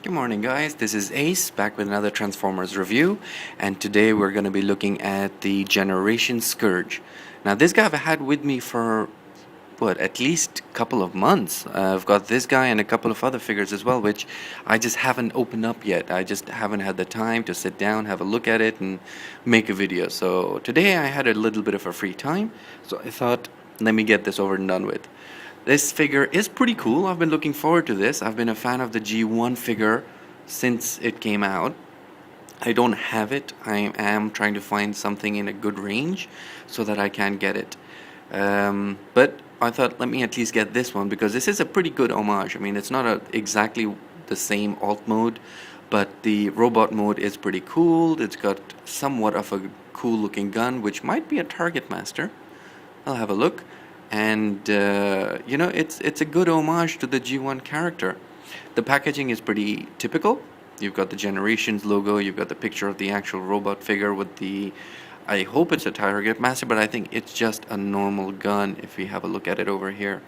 Good morning guys, this is Ace back with another Transformers review, and today we're going to be looking at the Generation Scourge. Now this guy I've had with me for at least a couple of months. I've got this guy and a couple of other figures as well, which I just haven't opened up yet. I just haven't had the time to sit down, have a look at it and make a video. So today I had a little bit of a free time, so I thought let me get this over and done with. This figure is pretty cool. I've been looking forward to this. I've been a fan of the G1 figure since it came out. I don't have it. I am trying to find something in a good range so that I can get it. But I thought let me at least get this one because this is a pretty good homage. I mean, it's not exactly the same alt mode, but the robot mode is pretty cool. It's got somewhat of a cool looking gun, which might be a Target Master. I'll have a look. And you know, it's a good homage to the G1 character. The packaging is pretty typical. You've got the Generations logo, you've got the picture of the actual robot figure with the, I hope it's a Target Master, but I think it's just a normal gun if we have a look at it over here.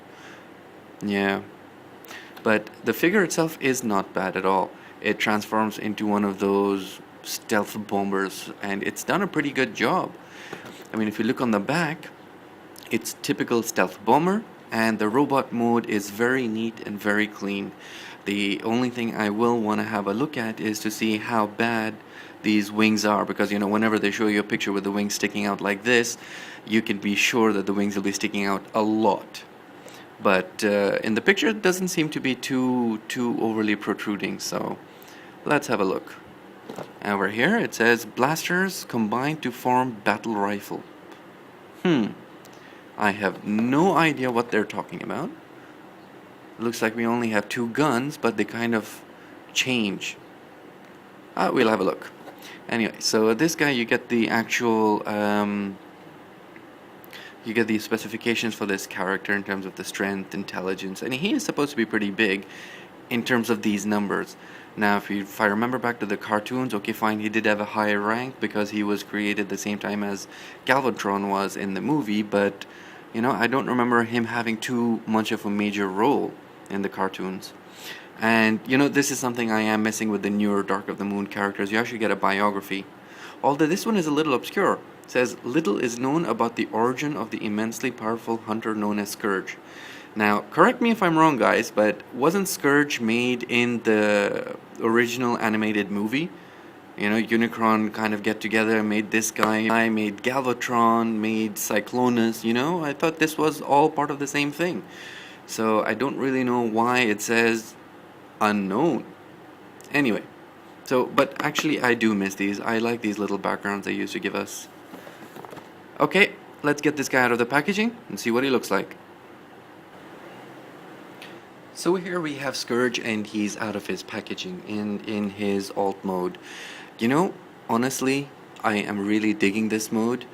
Yeah, but the figure itself is not bad at all. It transforms into one of those stealth bombers, and it's done a pretty good job. I mean, if you look on the back, it's typical stealth bomber, and the robot mode is very neat and very clean. The only thing I will want to have a look at is to see how bad these wings are, because you know, whenever they show you a picture with the wings sticking out like this, you can be sure that the wings will be sticking out a lot. But in the picture it doesn't seem to be too overly protruding, so let's have a look. Over here it says blasters combined to form battle rifle. I have no idea what they're talking about. It looks like we only have two guns, but they kind of change. We'll have a look. Anyway, so this guy, you get the actual, you get the specifications for this character in terms of the strength, intelligence, and he is supposed to be pretty big in terms of these numbers. Now, if I remember back to the cartoons, okay, fine, he did have a higher rank because he was created the same time as Galvatron was in the movie, but you know, I don't remember him having too much of a major role in the cartoons. And you know, this is something I am missing with the newer Dark of the Moon characters. You actually get a biography, although this one is a little obscure. It says little is known about the origin of the immensely powerful hunter known as Scourge. Now, correct me if I'm wrong, guys, but wasn't Scourge made in the original animated movie? You know, Unicron kind of get together, made this guy, made Galvatron, made Cyclonus, you know? I thought this was all part of the same thing. So I don't really know why it says unknown. Anyway, so, but actually I do miss these. I like these little backgrounds they used to give us. Okay, let's get this guy out of the packaging and see what he looks like. So here we have Scourge, and he's out of his packaging and in his alt mode. You know, honestly, I am really digging this mode.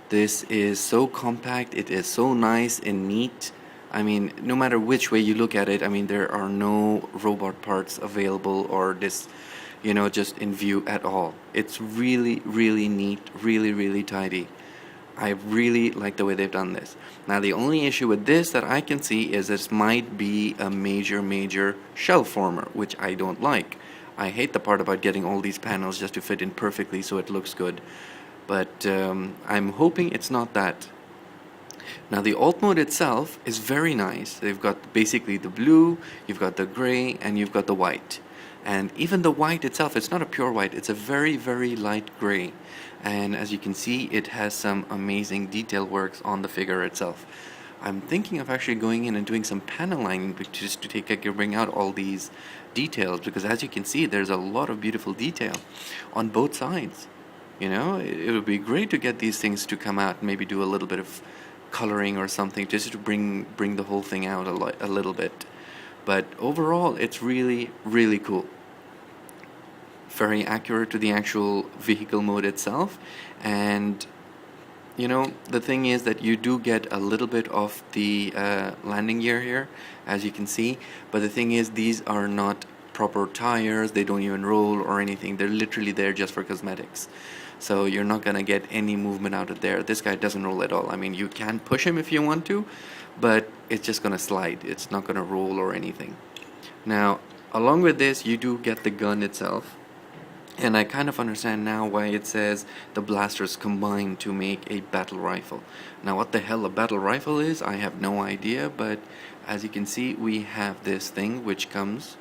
This is so compact, it is so nice and neat. I mean, no matter which way you look at it, I mean, there are no robot parts available or this, you know, just in view at all. It's really, really neat, really, really tidy. I really like the way they've done this. Now the only issue with this that I can see is this might be a major shell former, which I don't like. I hate the part about getting all these panels just to fit in perfectly so it looks good. But I'm hoping it's not that. Now the alt mode itself is very nice. They've got basically the blue, you've got the gray, and you've got the white. And even the white itself, it's not a pure white, it's a very, very light gray. And as you can see, it has some amazing detail works on the figure itself. I'm thinking of actually going in and doing some panel lining just to bring out all these details, because as you can see, there's a lot of beautiful detail on both sides. You know, it would be great to get these things to come out and maybe do a little bit of coloring or something just to bring the whole thing out a little bit. But overall, it's really, really cool. Very accurate to the actual vehicle mode itself, and you know, the thing is that you do get a little bit of the landing gear here, as you can see, but the thing is these are not proper tires, they don't even roll or anything, they're literally there just for cosmetics. So you're not gonna get any movement out of there. This guy doesn't roll at all. I mean, you can push him if you want to, but it's just gonna slide. It's not gonna roll or anything. Now, Along with this, you do get the gun itself. And I kind of understand now why it says the blasters combine to make a battle rifle. Now what the hell a battle rifle is, I have no idea, but as you can see, we have this thing which comes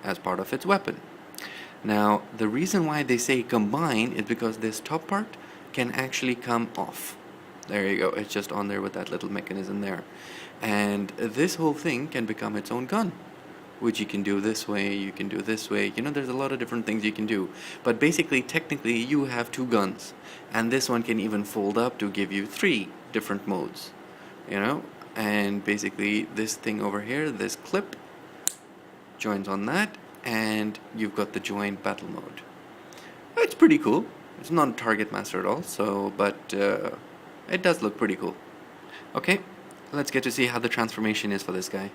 as part of its weapon. Now the reason why they say combine is because this top part can actually come off. There you go, it's just on there with that little mechanism there. And this whole thing can become its own gun, which you can do this way, you can do this way, you know, there's a lot of different things you can do. But basically, technically, you have two guns, and this one can even fold up to give you 3 different modes, you know. And basically, this thing over here, this clip, joins on that, and you've got the joint battle mode. It's pretty cool. It's not a target master at all, so, but it does look pretty cool. Okay, let's get to see how the transformation is for this guy.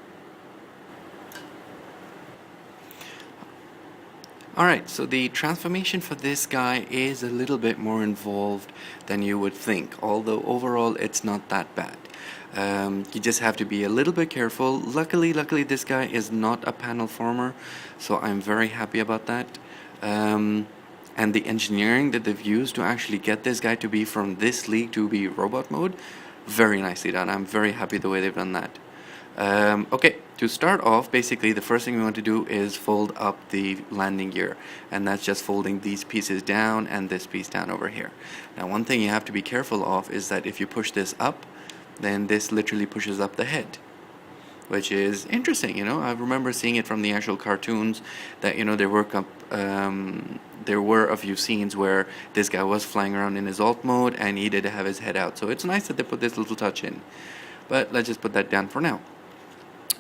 Alright, so the transformation for this guy is a little bit more involved than you would think, although overall it's not that bad. You just have to be a little bit careful. Luckily this guy is not a panel former, so I'm very happy about that. And the engineering that they've used to actually get this guy to be from this league to be robot mode, very nicely done. I'm very happy the way they've done that. Okay, to start off, basically the first thing we want to do is fold up the landing gear, and that's just folding these pieces down and this piece down over here. Now one thing you have to be careful of is that if you push this up, then this literally pushes up the head, which is interesting, you know. I remember seeing it from the actual cartoons that, you know, there were a few scenes where this guy was flying around in his alt mode and he did have his head out, so it's nice that they put this little touch in. But let's just put that down for now.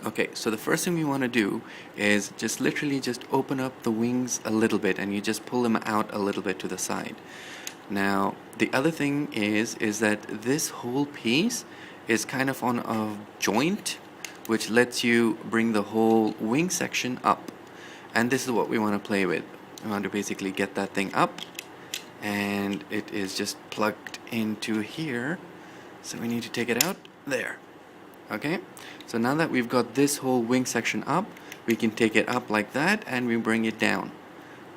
Okay, so the first thing we want to do is just literally just open up the wings a little bit, and you just pull them out a little bit to the side. Now the other thing is that this whole piece is kind of on a joint, which lets you bring the whole wing section up, and this is what we want to play with. We want to basically get that thing up, and it is just plugged into here, so we need to take it out there. Okay, so now that we've got this whole wing section up, we can take it up like that, and we bring it down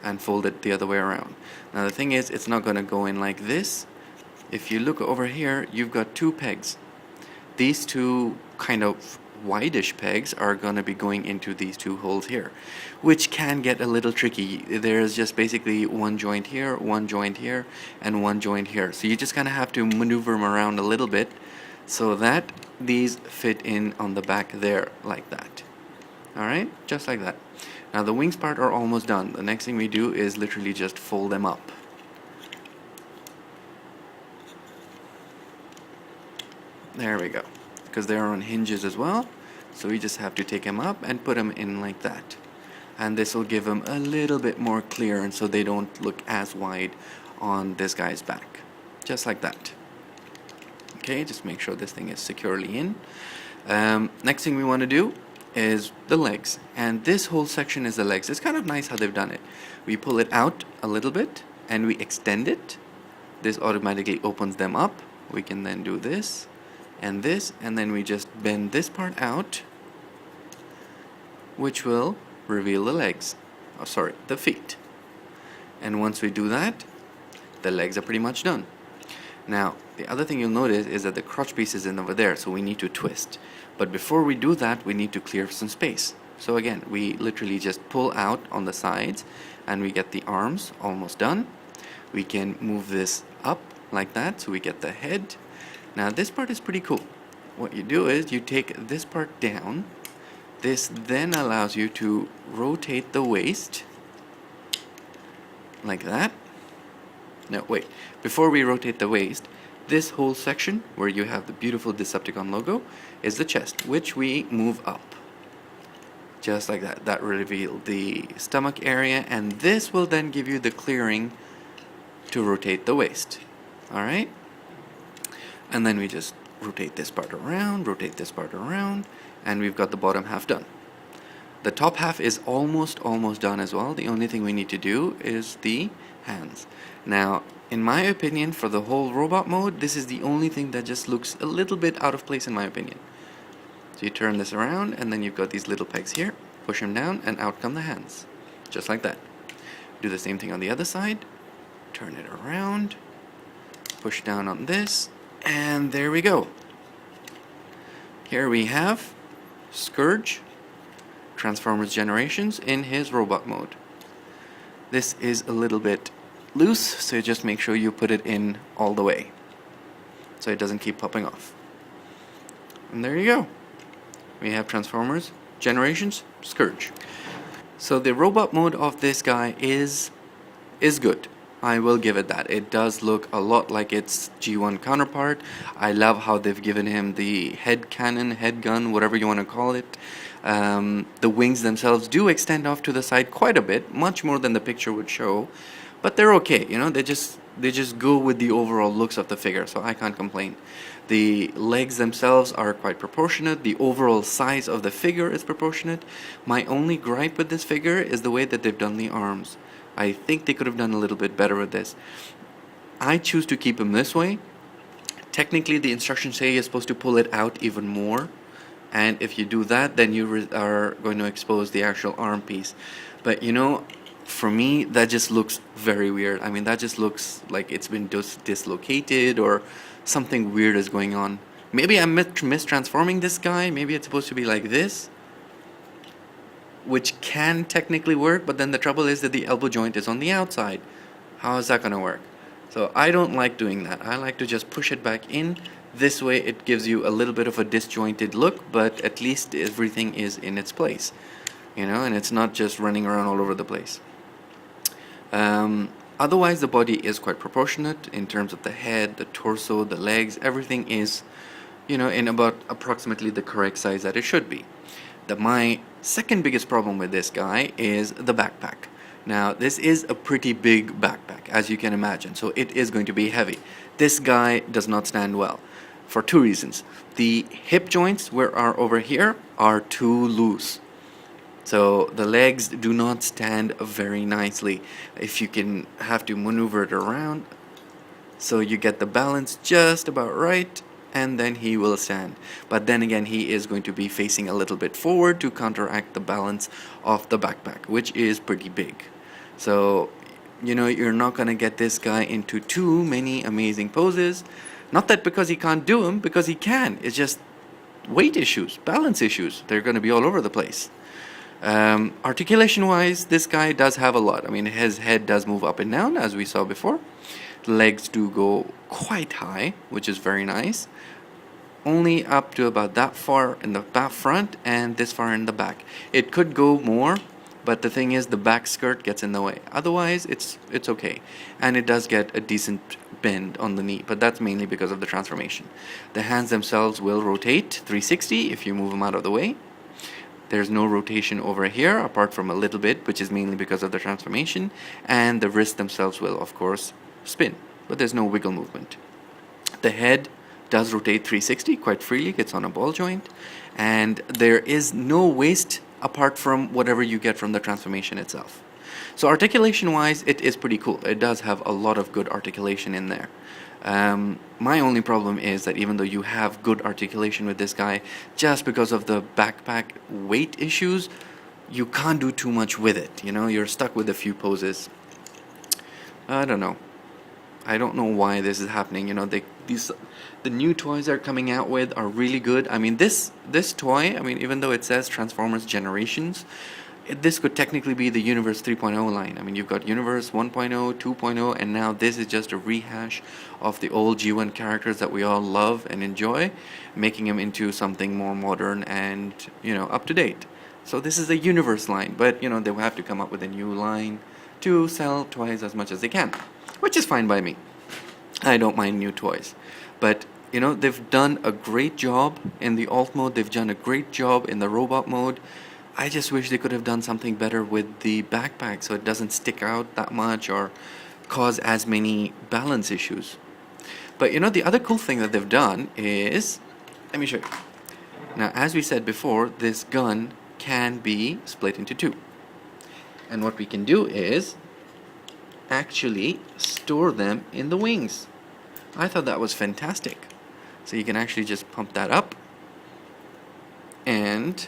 and fold it the other way around. Now the thing is, it's not going to go in like this. If you look over here, you've got 2 pegs. These 2 kind of wideish pegs are going to be going into these 2 holes here, which can get a little tricky. There's just basically one joint here, one joint here, and one joint here. So you just kind of have to maneuver them around a little bit so that these fit in on the back there like that. Alright, just like that. Now the wings part are almost done. The next thing we do is literally just fold them up. There we go. Because they're on hinges as well, so we just have to take them up and put them in like that. And this will give them a little bit more clearance so they don't look as wide on this guy's back. Just like that. Okay, just make sure this thing is securely in. Next thing we want to do is the legs, and this whole section is the legs. It's kind of nice how they've done it. We pull it out a little bit and we extend it. This automatically opens them up. We can then do this, and then we just bend this part out, which will reveal the legs. Oh, sorry, the feet. And once we do that, the legs are pretty much done. Now, the other thing you'll notice is that the crotch piece is in over there, so we need to twist. But before we do that, we need to clear some space. So again, we literally just pull out on the sides, and we get the arms almost done. We can move this up like that, so we get the head. Now this part is pretty cool. What you do is you take this part down. This then allows you to rotate the waist like that. No, wait. Before we rotate the waist, this whole section where you have the beautiful Decepticon logo is the chest, which we move up. Just like that. That will reveal the stomach area, and this will then give you the clearing to rotate the waist. Alright? And then we just rotate this part around, and we've got the bottom half done. The top half is almost done as well. The only thing we need to do is the hands. Now, in my opinion, for the whole robot mode, this is the only thing that just looks a little bit out of place in my opinion. So you turn this around, and then you've got these little pegs here. push him down, and out come the hands. Just like that. Do the same thing on the other side. Turn it around. Push down on this. And there we go. Here we have Scourge, Transformers Generations in his robot mode. This is a little bit loose, so just make sure you put it in all the way so it doesn't keep popping off. And there you go. We have Transformers Generations Scourge. So the robot mode of this guy is good. I will give it that. It does look a lot like its G1 counterpart. I love how they've given him the head cannon, head gun, whatever you want to call it. The wings themselves do extend off to the side quite a bit, much more than the picture would show, but they're okay. You know, they just go with the overall looks of the figure, so I can't complain. The legs themselves are quite proportionate. The overall size of the figure is proportionate. My only gripe with this figure is the way that they've done the arms. I think they could have done a little bit better with this. I choose to keep him this way. Technically, the instructions say you're supposed to pull it out even more, and if you do that, then you are going to expose the actual arm piece. But you know, for me, that just looks very weird. I mean, that just looks like it's been dislocated or something weird is going on. Maybe I'm mistransforming this guy. Maybe it's supposed to be like this, which can technically work, but then the trouble is that the elbow joint is on the outside. How is that going to work? So I don't like doing that. I like to just push it back in. This way it gives you a little bit of a disjointed look, but at least everything is in its place, you know, and it's not just running around all over the place. Otherwise, the body is quite proportionate in terms of the head, the torso, the legs. Everything is, you know, in about approximately the correct size that it should be. My second biggest problem with this guy is the backpack. Now, this is a pretty big backpack, as you can imagine, so it is going to be heavy. This guy does not stand well for two reasons. The hip joints, where are over here, are too loose. So the legs do not stand very nicely. If you can have to maneuver it around so you get the balance just about right, and then he will stand. But then again, he is going to be facing a little bit forward to counteract the balance of the backpack, which is pretty big. So, you know, you're not going to get this guy into too many amazing poses. Not that because he can't do them, because he can. It's just weight issues, balance issues. They're going to be all over the place. Articulation wise, this guy does have a lot. I mean, his head does move up and down, as we saw before. Legs do go quite high, which is very nice. Only up to about that far in the back front and this far in the back. It could go more, but the thing is the back skirt gets in the way. Otherwise, it's okay. And it does get a decent bend on the knee, but that's mainly because of the transformation. The hands themselves will rotate 360 if you move them out of the way. There's no rotation over here, apart from a little bit, which is mainly because of the transformation. And the wrists themselves will, of course, spin, but there's no wiggle movement. The head does rotate 360 quite freely, gets on a ball joint, and there is no waste apart from whatever you get from the transformation itself. So articulation wise, it is pretty cool. It does have a lot of good articulation in there. My only problem is that even though you have good articulation with this guy, just because of the backpack weight issues, you can't do too much with it. You know, you're stuck with a few poses. I don't know. I don't know why this is happening. You know, the new toys they're coming out with are really good. I mean, this toy, I mean, even though it says Transformers Generations, this could technically be the Universe 3.0 line. I mean, you've got Universe 1.0, 2.0, and now this is just a rehash of the old G1 characters that we all love and enjoy, making them into something more modern and, you know, up to date. So this is a Universe line, but, you know, they will have to come up with a new line to sell toys as much as they can, which is fine by me. I don't mind new toys. But, you know, they've done a great job in the alt mode. They've done a great job in the robot mode. I just wish they could have done something better with the backpack so it doesn't stick out that much or cause as many balance issues. But you know, the other cool thing that they've done is, let me show you. Now, as we said before, this gun can be split into two. And what we can do is actually store them in the wings. I thought that was fantastic. So you can actually just pump that up and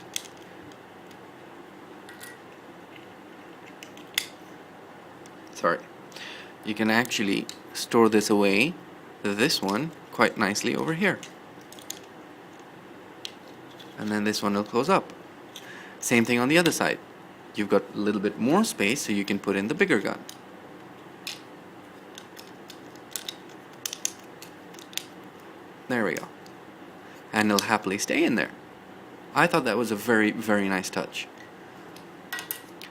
sorry, you can actually store this away, this one, quite nicely over here. And then this one will close up. Same thing on the other side. You've got a little bit more space so you can put in the bigger gun. There we go. And it'll happily stay in there. I thought that was a very, very nice touch.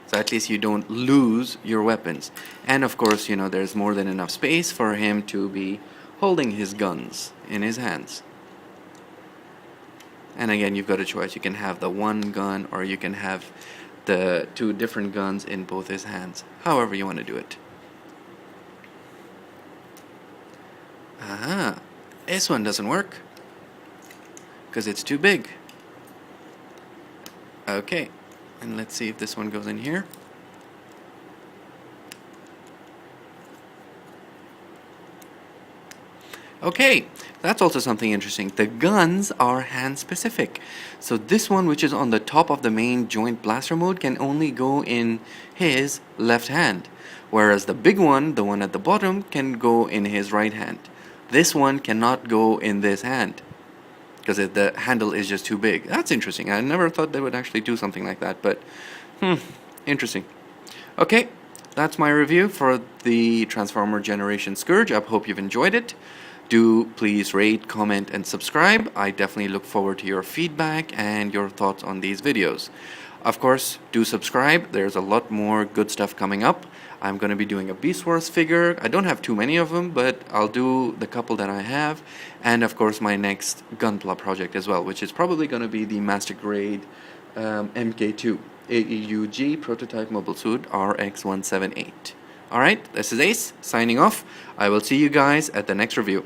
So at least you don't lose your weapons. And of course, you know, there's more than enough space for him to be holding his guns in his hands. And again, you've got a choice. You can have the one gun, or you can have the two different guns in both his hands. However you want to do it. Aha. This one doesn't work because it's too big. Okay, and let's see if this one goes in here. Okay, that's also something interesting. The guns are hand specific. So this one, which is on the top of the main joint blaster mode, can only go in his left hand, whereas the big one, the one at the bottom, can go in his right hand. This one cannot go in this hand because the handle is just too big. That's interesting. I never thought they would actually do something like that, but interesting. Okay, that's my review for the Transformer Generation Scourge. I hope you've enjoyed it. Do please rate, comment, and subscribe. I definitely look forward to your feedback and your thoughts on these videos. Of course, do subscribe. There's a lot more good stuff coming up. I'm going to be doing a Beast Wars figure. I don't have too many of them, but I'll do the couple that I have. And of course, my next Gunpla project as well, which is probably going to be the Master Grade MK2 AEUG Prototype Mobile Suit RX-178. Alright, this is Ace, signing off. I will see you guys at the next review.